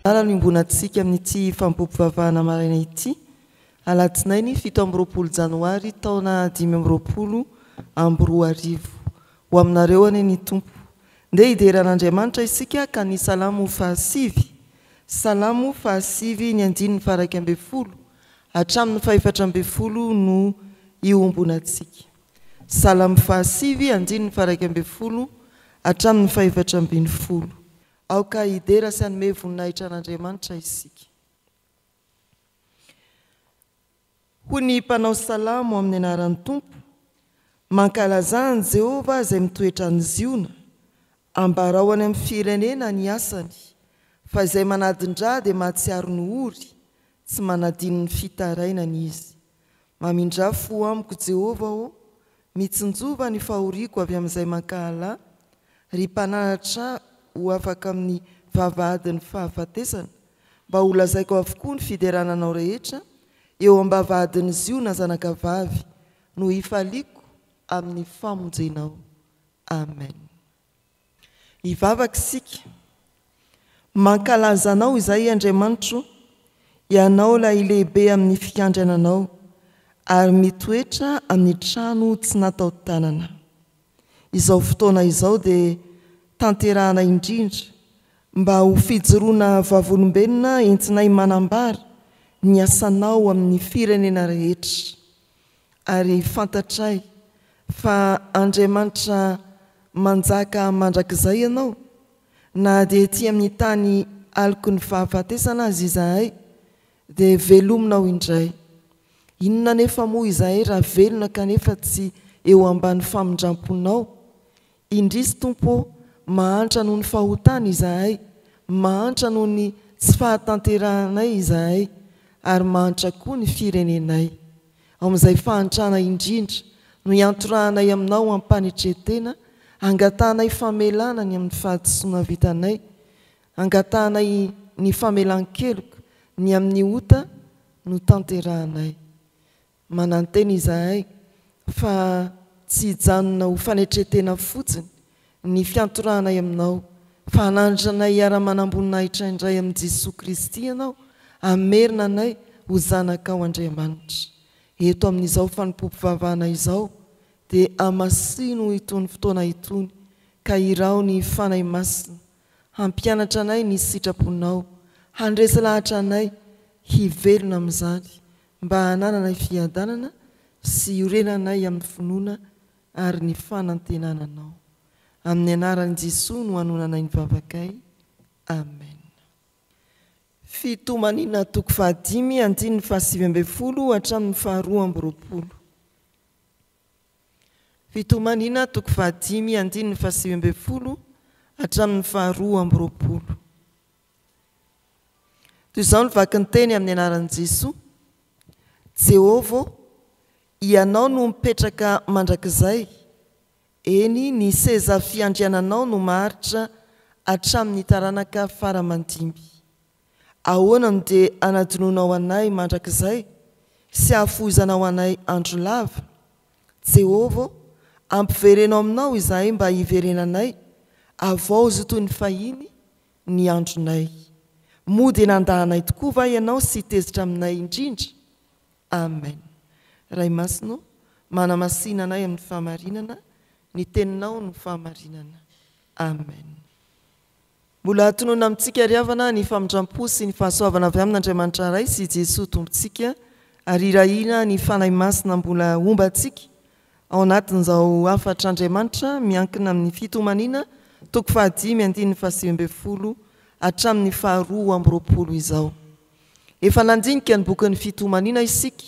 Nimbonatsika amin'ity fampopovavahana maraina ity alatsinainy 7 Janoary taona 2020 ho aminareo any ny tompo nde hideran'Andriamanitra isika ka ny salamo fahasivy ny andininy faraka ambe folo hatramin'ny fahefatra ambe folo no iombonantsika. Salamo fahasivy andininy faraka ambe folo hatramin'ny fahefatra ambin'ny folo. Aoka idera sy anome voninahitra an'Andriamanitra isika. Ho ny mpanao salamo amin'ny anaran'ny tompo, mankalazany Jehova izay mitoetra ny ziona, ambarao any amin'ny firenena ny asany, fa izay manadin-dra dia mahatsiaro ny ory, tsy manadino ny fitarainany izy. Mamindra fo amiko Jehova o, mitsinjova ny fahoriako avy amin'izay mankahala, ry mpananatra ho afaka amin'ny vavahadin'ny fahafatesana, mba ho lazaiko avokoa ny fiderananao rehetra, eo ambavahadin'ny ziona zanakavavy, no hifaliako amin'ny famonjenao. Amen. Ivavaka isika, mankalazanao izay Andriamanitro, ianao la lehibe amin'ny fikandrananao, ary mitoetra amin'ny trano tsy natao tanana. Izao fotoana izao dia tanterahana indrindra, mba ho fijoroana vavolombelona entsinay manambara ny asanao amin'ny firenena rehetra. Ary fantatray fa Andriamanitra manjaka mandrakizay ianao, na dia ety amin'ny tany aloko ny fahafatesana azy izahay, dia velominao indray. Inona nefa moa izahay raha velona kanefa tsy eo ambany famindramponao? Indrisy Tompo, mahantra noho ny fahotana izahay, mahantra noho ny tsy fahatanterahanay izahay, ary mahantra koa ny firenenay. Ao amin'izay fahantrana indrindra no iantorahanay aminao ampanitretena, angatahanay famelana ny amin'ny fahadisoana vitanay, angatahanay ny famelan-keloka ny amin'ny ota no tanterahanay. Manantena izahay fa tsy hijanona ho fanetretena fotsiny ny fiantorahanay aminao, fa hanandranay hiara-manamboninaitra indray amin'ny Jesosy Kristy ianao, amerina anay ho zanakao Andriamanitra. Eto amin'izao fanompopovavahana izao dia amasino itony fotoana itony, ka irao ny fanay masina, hampianatra anay ny sitraponao, handresy lahatra anay hivelona amin'izany, mba hanananay fiadanana sy iorenanay amin'ny finoana ary ny fanantenananao. Amin'ny anaran'i Jesosy no hanonanay ny vavakay. Amen. Fitomanina toko 5 andininy 7 hatramin'ny 12. Fitomanina toko 5 andininy 7 hatramin'ny 12. Toy izao ny vaky ny teny amin'ny anaran'i Jesosy. Jehova, ianao no mipetraka mandrakizay, eny ny seza fiandriananao no maharitra hatramin'ny taranaka faramandimby. Ahoana no dia anadinonao anay mandrakizay, sy hahafoizanao anay andro lava? Jehova, ampiverenao aminao izahay mba hiverenanay, avao izy toy ny fahiny ny andronay. Mody nandahanay tokoa va ianao sy tezitra aminay indrindra? Amen. Ray masino, manamasina anay amin'ny fahamarinana, ny teninao no fahamarinana. Amen. Mbola tonona amintsika riavana ny famindrampo sy ny fahasoavana avy amin'Andriamanitra ray sy Jesosy tompontsika, ary irahina ny fanahy masina mbola ombantsika ao anatin'izao afatr'Andriamanitra miankina amin'ny fitomanina toko 5 andininy 7 hatramin'ny 12 izao. Efa nandinika ny bokin'ny fitomanina isika,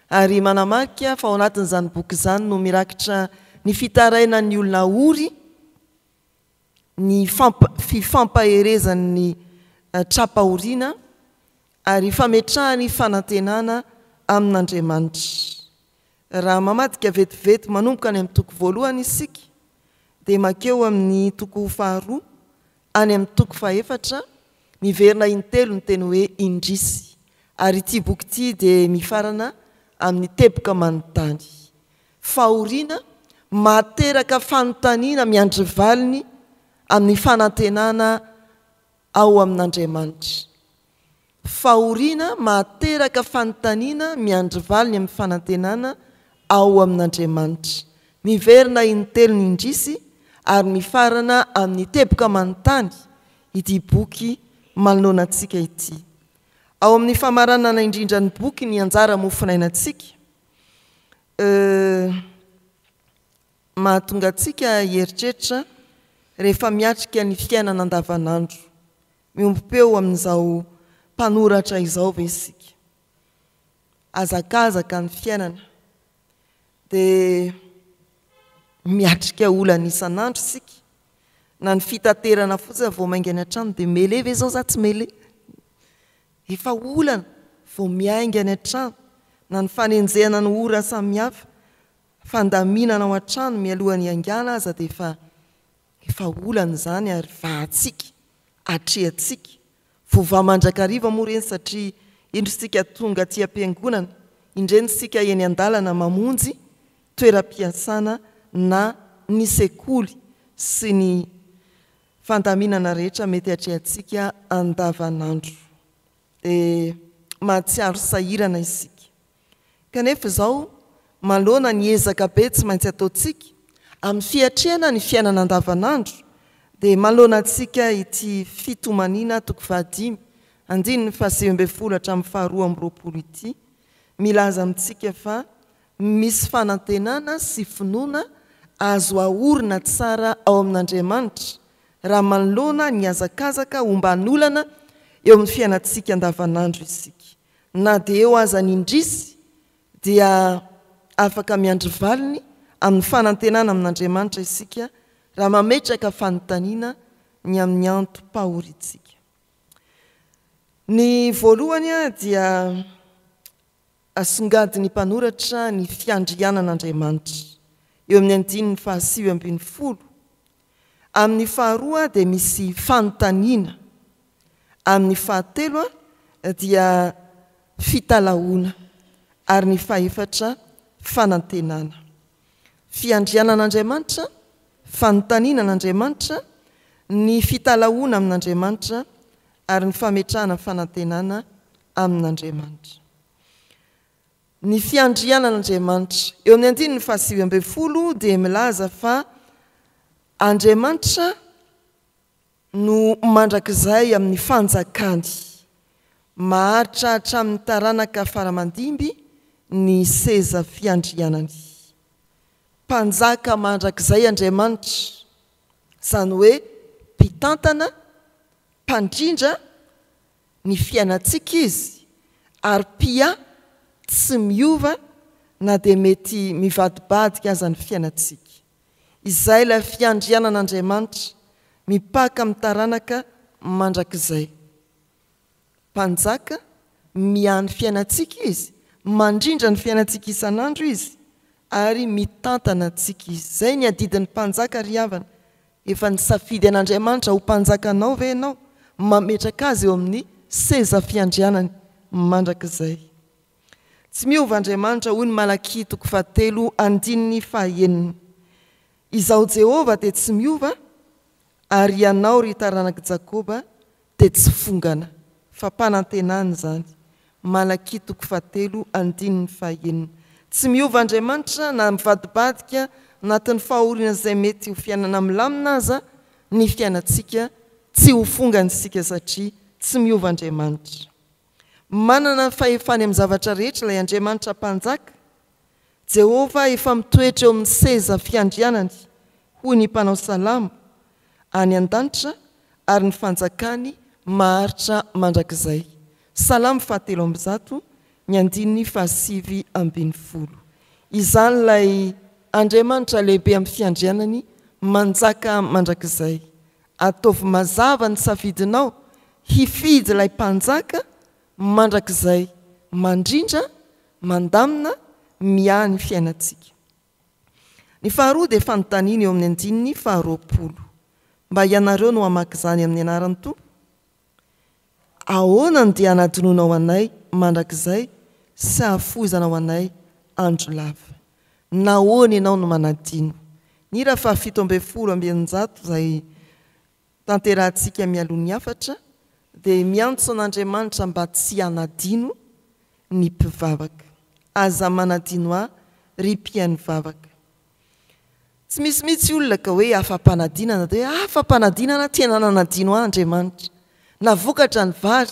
ary manamarika fa ao anatin'izany boky izany no mirakitra ny fitarainan'ny olona ory, ny fifampaherezan'ny trapahoriana, ary fametrahany fanantenana amin'Andriamanitra. Raha mamadika vetivety manomboka any amin'ny toko 1 isika, dia makeo amin'ny toko 2 any amin'ny toko 4, miverina intelo ny teny hoe indrisy. Ary ity boky ity dia mifarana amin'ny teboka manontany. Fahoriana materaka fanontaniana miandry valiny amin'ny fanantenana ao amin'Andriamanitra. fahoriana mahateraka fanontaniana miandry valiny amin'ny fanantenana ao amin'Andriamanitra. Miverina intelo ny indrisy ary mifarana amin'ny teboka manontany ity boky manoloana antsika ity. Ao amin'ny famaranana indrindra ny boky ny anjara mofinainantsika mahatonga antsika heritreritra rehefa miatrika ny fiainana andavanandro. Miompeo amin'izao mpanoratra izao ve isika. Azakazaka ny fiainana dia miatrika olana isan'andro isika. Na ny fitaterana fotsiny vao maingana an-trano dia mele ve zao za tsy mele. Efa olana vao miaingana an-trano. Na ny fanenjehana ny ora samihafa, fandaminana ao an-trano mialohan'ny haingana aza dia efa olana izany ary vahatsika, atrehantsika. Vova mandrakariva moa reny satria indrisika tonga aty am-piangonana, indreny sika eny an-dalana mamonjy toeram-piasana na ny sekoly sy ny fandaminana rehetra mety atrehantsika andavanandro. Mahatsiaro sahirana isika. Kanefa izao maloana ny ezaka be tsy maintsy ataontsika amin'ny fiatrehana ny fiainana andavanandro dia maloana antsika ity fitomaniana toko 15 andiny 7 hatramin'ny 12 ity milaza amintsika fa misy fanantenana sy finoana azo ahorina tsara ao amin'Andriamanitra raha manoloana ny azakazaka omban'olana eo amin'ny fiainantsika andavanandro isika. Na dia eo aza ny indrisy dia afaka miandry valiny amin'ny fanantenana amin'Andriamanitra isika raha mametraka fanontaniana ny amin'ny antom-pahoritsika. Ny voalohany dia asongadiny mpanoratra ny fiandrianan'Andriamanitra eo amin'ny 7:20. Amin'ny faharoa dia misy fanontaniana. Amin'ny fahatelo dia fitalahoana ary ny fahefatra fanantenana. Fiandrianan'Andriamanitra, fanontaniana n'Andriamanitra, ny fitalahoana amin'Andriamanitra ary ny fametrahana fanantenana amin'Andriamanitra. Ny fiandrianan'Andriamanitra eo amin'ny 7:20 dia milaza fa Andriamanitra no mandrakizay amin'ny fanjakany, maharitra hatramin'ny taranaka faramandimby ny seza fiandrianany. Mpanjaka mandrakizay Andriamanitra, izany hoe mpitantana, mpandrindra ny fiainantsika izy ary pia tsy miova na dia mety mivadibadika aza ny fiainantsika. Izay ilay fiandrianan'Andriamanitra mipaka amin'ny taranaka mandrakizay. Mpanjaka miany fiainantsika izy, mandrindra ny fiainantsika isan'andro izy ary mitantana antsika izy. Zay ny adidin'ny mpanjaka ry havana. Efa ny safidy an'Andriamanitra ho mpanjakanao ve ianao, mametraka azy eo amin'ny seza fiandrianany mandrakizay. Tsy miova Andriamanitra hoy ny Malaki 3:9. Izaho Jehova dia tsy miova ary ianao ry taranaka Jakoba dia tsy fongana. Fa mpanantenana izany. Malaki 3:9. Tsy miova Andriamanitra na mivadibadika anatin'ny fahoriana izay mety ho fiainana milamina aza ny fiainantsika tsy ho fongana isika satria tsy miova Andriamanitra. Manana fahefany amin'ny zavatra rehetra ilay Andriamanitra mpanjaka. Jehova efa mitoetra eo amin'ny seza fiandrianany hoy ny mpanao salamo any an-danitra ary ny fanjakany maharitra mandrakizay. Salamo 7:1 ny 7:20. Izany ilay Andriamanitra lehibe amin'ny fiandrianany manjaka mandrakizay. Ataovy mazava ny safidinao hifidy ilay mpanjaka mandrakizay, mandrindra, mandamina, miany fiainantsika. Ny faharoa dia fanontaniana eo amin'ny 20. Mba ianareo no hamaky izany amin'ny anaran'ny Tompo. Ahoana dia hanadinoana ao anay mandrakizay sy hahafozana ao anay andro lava. Nahoana ianao no manadino. Ny raha 7:20 izay tanterahantsika mialohan'ny hafatra dia miantso an'Andriamanitra mba tsy hanadino ny mpivavaka. Aza manadino ahy ry mpihaino vavaka. Tsy misy mihitsy olona ka hoe afa-panadinana dia hoe afa-panadinana tena nanadino ahy Andriamanitra. Na vokatra ny vary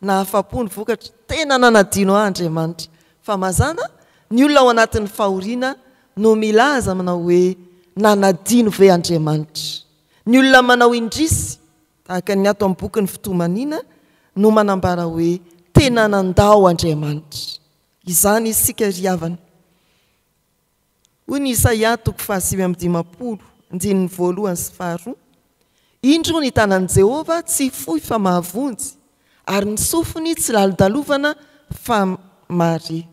na afa-po ny vokatra tena nanadino ahy Andriamanitra. Fa mazana ny olona ao anatin'ny fahoriana no milaza manao hoe nanadino ve Andriamanitra. Ny olona manao indrisy tahaka ny ato amin'ny boky ny fitomanina no manambara hoe tena nandao Andriamanitra. Izany isika ry havana. Hoy ny Isaia 5:2 indro ny tanan'i Jehova tsy fohy fa mahavonjy, ary ny sofiny tsy lalodalovana fa mare.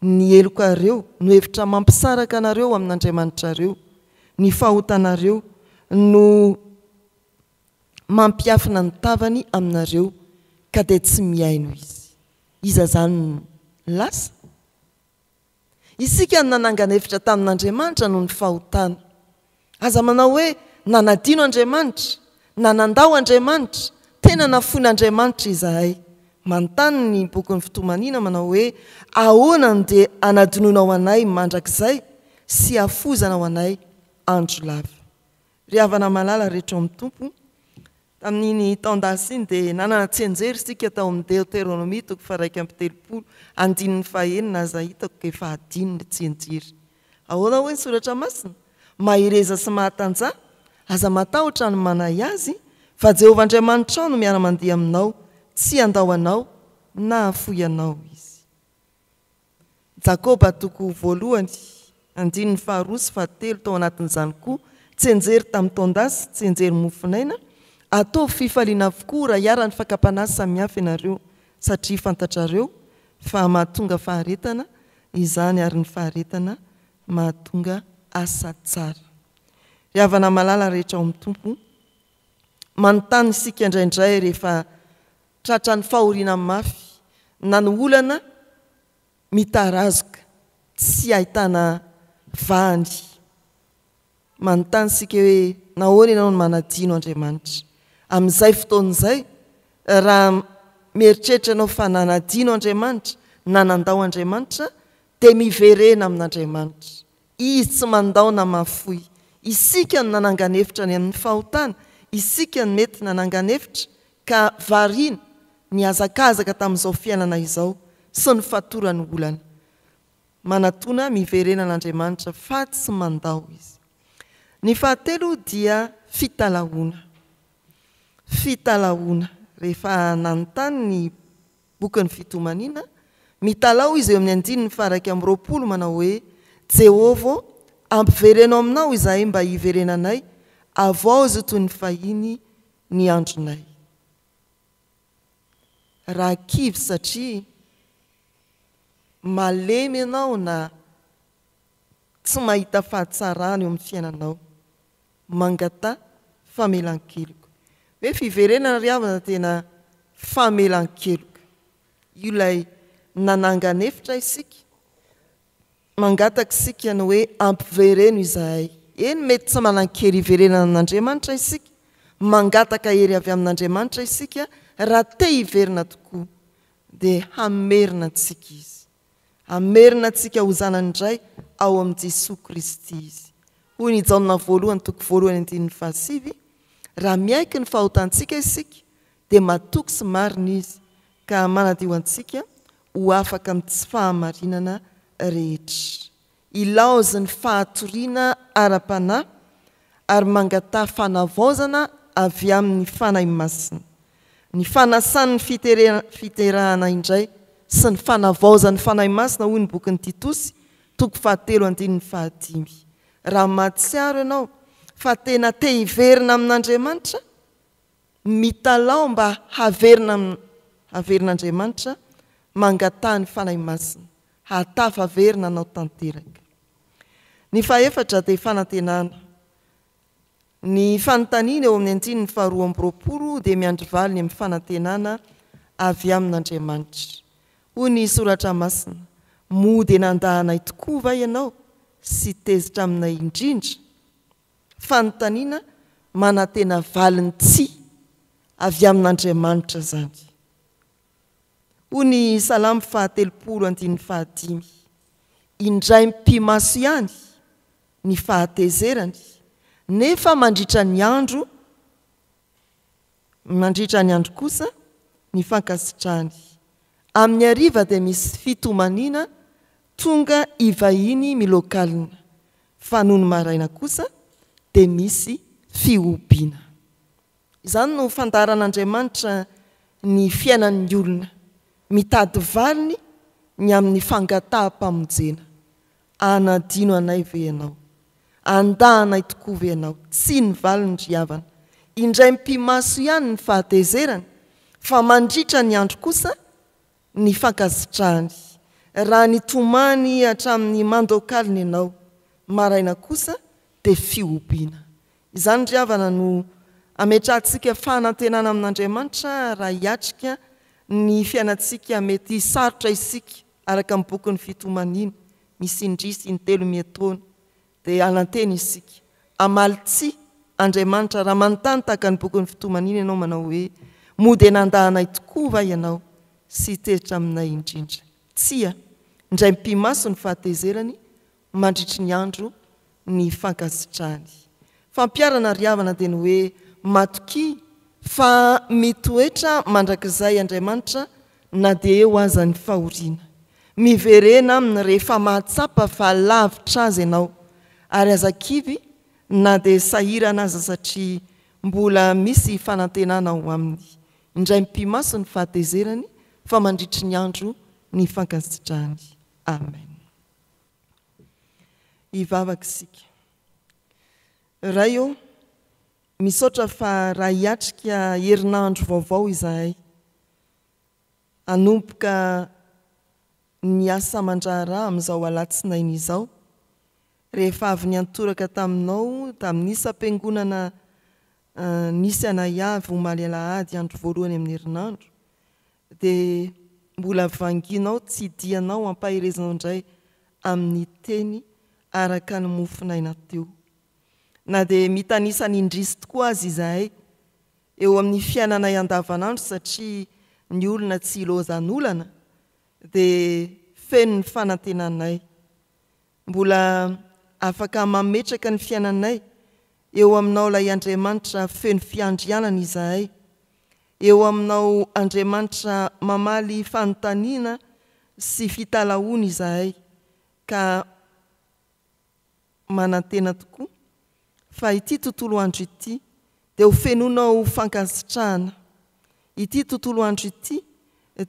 Ny elokareo no hevitra mampisaraka anareo amin'Andriamanitrareo, ny fahotanareo no mampiafina ny tavany aminareo ka dia tsy miaino izy. Iza zany lasa? Isika nanangana hevitra tamin'Andriamanitra no ny fahotana. Aza manao hoe nanadino Andriamanitra, nanandao Andriamanitra, tena nafoin'Andriamanitra izahay. Manontany ny boky ny fitomanina manao hoe ahoana dia anadinonao anay mandrakizay sy afozana ao anay andro lava. Ry havana malala rehetra amin'ny tompo, tamin'iny taondasy iny dia nanana tsenjery sika tao amin'ny Deutéronomie 1:30 aza hitako efa adino ny tsenjery. Ahoana hoe ny soratra masina? Mahireza sy mahatanja, aza matahotra ny manay azy, fa Jehovah Andriamanitra no miara-mandeha aminao, tsy andao anao na afoy anao izy. Jakoba 1:2-3 tao anatin'izany koa tsenjery tamin'ny taondasy, tsenjery mofinaina. Ataovy fifaliana avokoa raha hiara-ny fakapanasy samihafa ianareo, satria fantatrareo fa mahatonga faharetana izany ary ny faharetana mahatonga asa tsara. Ry havana malala rehetra ao amin'ny tompo, manontany isika indraindray rehefa tratra ny fahoriana mafy na ny olana mitarazoka tsy ahitana vahany. Manontany isika hoe nahoana ianao no manadino Andriamanitra? Amin'izay fotoan'izay raha mieritreritra ianao fa nanadino Andriamanitra, nanandao Andriamanitra, dia miverena amin'Andriamanitra. Izy tsy mandao na mafoy. Isika no nanangana hevitra ny amin'ny fahotana, isika no mety nanangana hevitra ka variana ny azakazaka tamin'izao fiainana izao sy ny fatorany olana. Manatona miverena n'Andriamanitra fa tsy mandao izy. Ny fahatelo dia fitalahoana. Fitalahoana. Rehefa nanontany ny boky ny fitomanina, mitalao izy eo amin'ny 9:20 manao hoe Jehova, ampiverenao aminao izahay mba hiverenanay, avao izy toy ny fahiny ny andronay. Raha kivy satria malemy ianao na tsy mahita fahatsarana eo amin'ny fiainanao, mangata famelan-keloka. Hoe fiverenana ry havana tena famelan-keloka. Io ilay nanangana hevitra isika, mangataka isika ny hoe ampivereno izahay. Eny mety tsy manan-kely hiverenana amin'Andriamanitra isika, mangataka hery avy amin'Andriamanitra isika, raha te hiverina tokoa dia hamerina antsika izy. Hamerina antsika ho zanany indray ao amin'ny Jesosy Kristy izy. Hoy ny Jaona 1:2-7, raha miaiky ny fahotantsika isika dia matoky sy marina izy ka manadio antsika ho afaka amin'ny tsy fahamarinana rehetra. Ilaozy ny fahatoriana ara-panahy ary mangata fanavaozana avy amin'ny fanahy masina. Ny fanasan'ny fiterahana indray sy ny fanavaozan'ny fanahy masina, hoy ny bokin'ny Titosy 2:7-5. Raha mahatsiaro ianao fa tena te hiverina amin'Andriamanitra, mitalao mba haverin'Andriamanitra, mangatahany fanahy masina, hatafaverina anao tanteraka. Ny fahaefatra dia fanantenana. Ny fanontaniana eo amin'ny 9:20 dia miandry valiny amin'ny fanantenana avy amin'Andriamanitra. Hoy ny soratra masina, mody nandahanay tokoa va ianao sy tezitra aminay indrindra? Fanontaniana manantena valiny tsia avy amin'Andriamanitra zany. Hoy Salamo 135. Indray mpimaso ihany ny fahatezerany, nefa mandritra ny andro kosa ny fankasitrahany. Amin'ny hariva dia misy fitomanina tonga ivahiny milokalina, fa noho ny maraina kosa dia misy fiompiana. Izany no fandaharan'Andriamanitra ny fiainan'ny olona, mitady valiny ny amin'ny fangataham-pamonjena. Anadino anay ve ianao? Andahanay tokoa ve ianao? Tsy ny valiny ry havana. Indray mpimaso ihany ny fahatezerany, fa mandritra ny andro kosa ny fankasitrahany. Raha nitomany hatramin'ny mandokalina ianao, maraina kosa dia fiompiana. Izany ry havana no ametrahantsika fanantenana amin'Andriamanitra raha hiatrika ny fiainantsika mety sarotra isika araka amin'ny boky ny fitomanina. Misy indrisy intelo miataona dia ananteny isika. Amalitsy Andriamanitra raha manontany tahaka ny boky ny fitomanina ianao manao hoe mody nandahanay tokoa va ianao sy teritra aminay indrindra. Tsia, indray mpimaso ny fahatezerany, mandritry ny andro ny fankasitrahany. Fampiarana ry havana dia ny hoe matoki fa mitoetra mandrakizay Andriamanitra na dia eo aza ny fahoriana. Miverena aminy rehefa mahatsapa fa lavitra azy ianao, ary azakivy na dia sahirana aza satria mbola misy fanantenana ao aminy. Indray mpimaso ny fahatezerany, fa mandritry ny andro ny fankasitrahany. Amen. Ivavaka isika. Raio, misaotra fa raha hiatrika herinandro vaovao izahay, hanompoka ny asa mandraharaha amin'izao alatsinainy izao, rehefa avy niantoraka taminao tamin'ny isam-piangonana nisy anayavy omaly alahady andro voalohany amin'ny herinandro, dia mbola vanginao tsy dianao ampaherezanao indray amin'ny teny araka ny mofinaina teo. Na dia mitanisany indrisy tokoa azy izahay eo amin'ny fiainanay andavanandro satria ny olona tsy ilozan'olana dia feno ny fanantenanay. Mbola afaka mametraka ny fiainanay eo aminao ilay Andriamanitra feno fiandrianana izahay, eo aminao Andriamanitra mamaly fanontaniana sy fitalahoana izahay, ka manantena tokoa fa ity tontolo andro ity dia ho fenonao fankasitrahana. Ity tontolo andro ity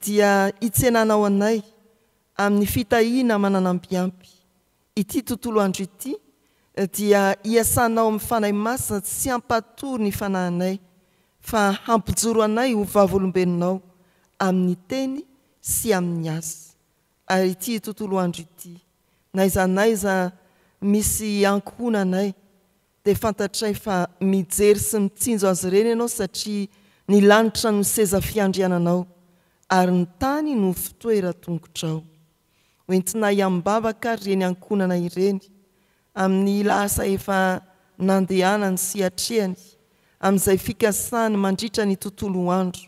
dia hitsenanao anay amin'ny fitahiana mananambiampy. Ity tontolo andro ity dia hiasanao amin'ny fanahy masina tsy hampatory ny fanahinay, fa hampijoro anay ho vavolombelonao amin'ny teny sy amin'ny asa. Ary ity tontolo andro ity, naizanaiza misy ankohonanay, dia fantatray fa mijery sy mitsinjo azy ireny ianao satria ny lanitra no seza fiandriananao, ary ny tany no fitoeran-tongotrao. Hoentina hiambavaka ireny ankohonana ireny amin'ny lasa efa nandehanany sy hatrehany, amin'izay fikasany mandritra ny tontolo andro.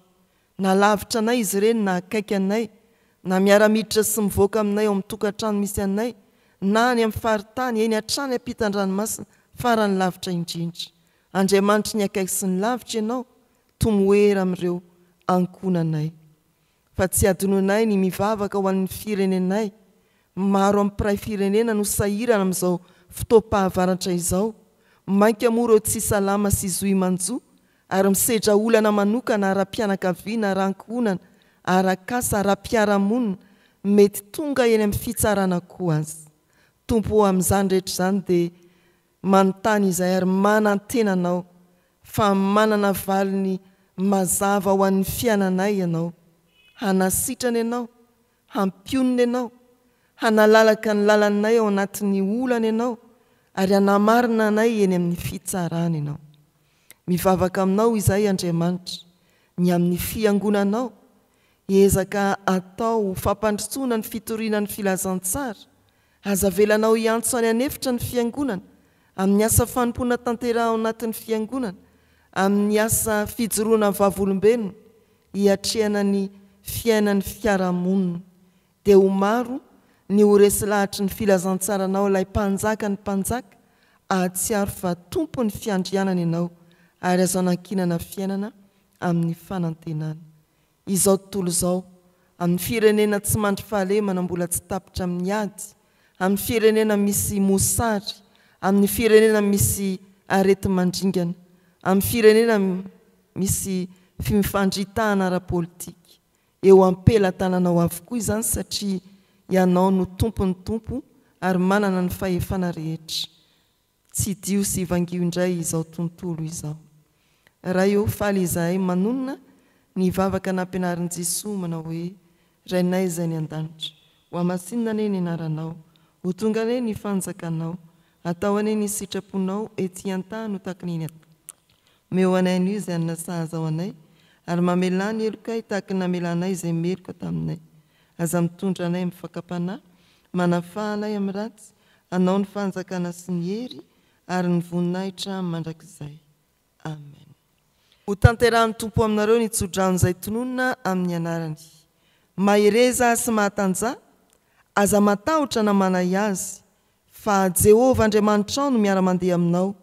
Na lavitra anay izy ireny na akaiky anay, na miaramiditra sy mivoaka aminay ao amin'ny tokantrano misy anay, na ny amin'ny faritany eny hatrany ampitan-dranomasina farany lavitra indrindra. Andriamanitra ny akaiky sy ny lavitra ianao, tomoera amin'ireo ankohonanay. Fa tsy adononay ny mivavaka ho an'ny firenenay. Maro amin'ny mpiray firenena no sahirana amin'izao fotoam-pahavaratra izao, mainka moa ireo tsy salama sy zohy manjo, ary misedra olana manokana ara-pianakaviana, ara-ankohonana, ara-kasa, ara-piaramonina, mety tonga eny amin'ny fitsarana koa azy. Tompo amin'izany rehetra izany dia manontany izay ary manantenanao fa manana valiny mazava ho an'ny fiainanay ianao. Hanasitrana ianao, hampionina ianao, hanalalaka ny lalanay ao anatin'ny olana ianao, ary hanamarina anay eny amin'ny fitsarana ianao. Mivavaka aminao izay Andriamanitra, ny amin'ny fiangonanao, hiezaka atao fampandrosoana ny fitoriana ny filazantsara, azavelanao hiantso any anefitra ny fiangonana, amin'ny asa fanompoana tanteraha ao anatin'ny fiangonana, amin'ny asa fijoroana vavolombelona hiatrehana ny fiainan'ny fiarahamonina dia ho maro ny ho resy lahitry ny filazantsaranao ilay mpanjaka ny mpanjaka ahatsiaro fa tompony fiandrianana ianao ary azo anankinana fiainana amin'ny fanantenana. Izao tontolo izao amin'ny firenena tsy mandry fahalemana mbola tsy tapitra amin'ny ady, amin'ny firenena misy mosary, amin'ny firenena misy arety mandringana, amin'ny firenena misy fimifandritahana ara-politika, eo ampelatananao avokoa izany satria ianao no tompony tompo ary manana ny fahefana rehetra. Tsy dio sy ivangio indray izao tontolo izao. Raha eo faly izahay manonona ny vavaka nampianarin' Jesosy manao hoe: Rainay izay ny an-danitra, ho amasinina ane ny anaranao, ho tonga ane ny fanjakanao, atao ane ny sitraponao ety an-tany ho tahaka ny meo anay an'io izay anona sahaza ao anay, ary mamelany elokay tahaka ny namelanay izay meloka taminay. Aza mitondra anay amin'ny fakapanahy, manafahanay amin'ny ratsy, anao ny fanjakana sy ny hery ary ny voninahitra mandrakizay. Amen. Ho tanterahan'ny tompo aminareo ny tsodrano izay tononona amin'ny anarany. Mahereza sy mahatanja, aza matahotra namanay azy, fa Jehovah Andriamanitra ao no miara-mandeha aminao,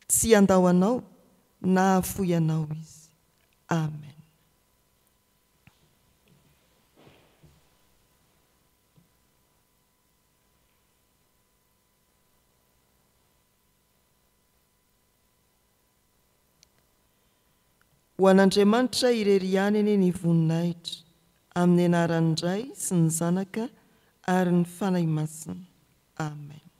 tsy andao anao na afoy anao izy. Amen. Ho an'Andriamanitra irery ihany ane ny voninahitra, amin'ny anaran'ny Ray sy ny Zanaka ary ny fanahy masina. Amen.